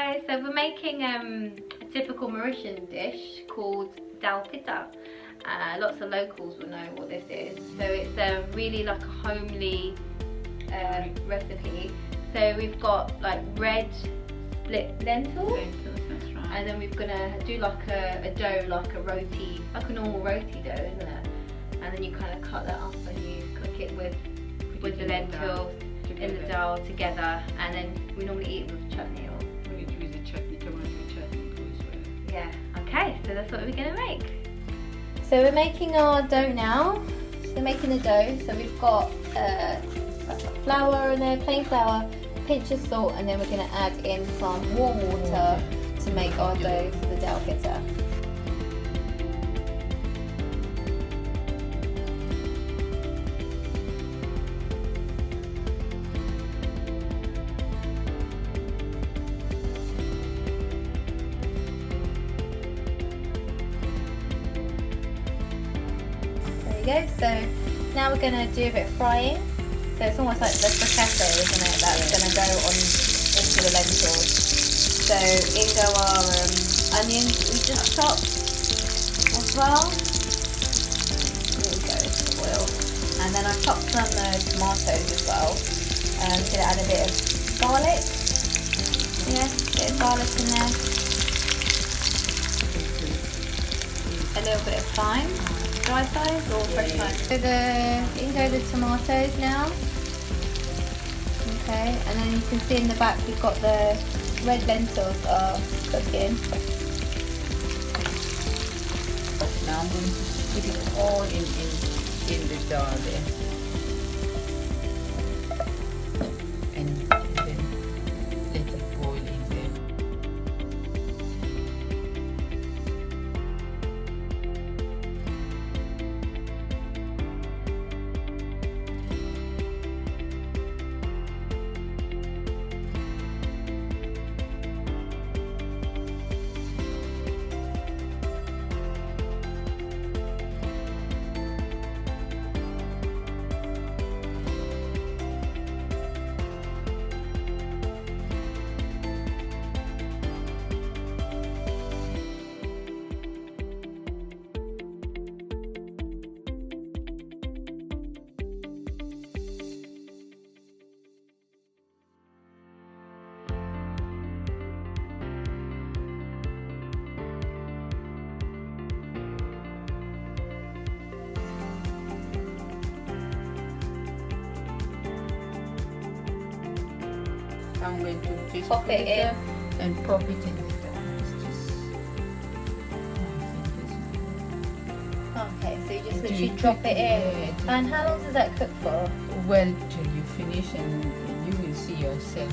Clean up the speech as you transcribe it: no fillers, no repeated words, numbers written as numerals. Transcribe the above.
guys, so we're making a typical Mauritian dish called Dhal Pita. Lots of locals will know what this is. So it's really like a homely recipe. So we've got like red split lentils, That's right. and then we're gonna do like a dough, like a roti, like a normal roti dough, isn't it? And then you kind of cut that up and you cook it with the lentils in the dal together, and then we normally eat it with chutney or. We need to use a chutney, tomato chutney goes well. Yeah. Okay, so that's what we're gonna make. So we're making our dough now. So making the dough. So we've got flour in there, plain flour, pinch of salt, and then we're gonna add in some warm water to make our dough for the Dhal Pita. There you go. So now we're going to do a bit of frying. So it's almost like the fricassee, isn't it? That's going to go on into the lentils. So in go our onions we just chopped as well. There we go, some oil. And then I chopped some tomatoes as well. I'm going to add a bit of garlic. Yeah, a bit of garlic in there. A little bit of thyme. Dry size or fresh thyme? So in go the tomatoes now. Okay, and then you can see in the back we've got the red lentils are cooking. Now I'm going to put it all in the jar there. And then let it boil in there. I'm going to just Pop it in. And pop it in the jar. It's just, Okay, so you just Do literally you drop cook it in. it? And how long does that cook for? well till you finish, and you will see yourself.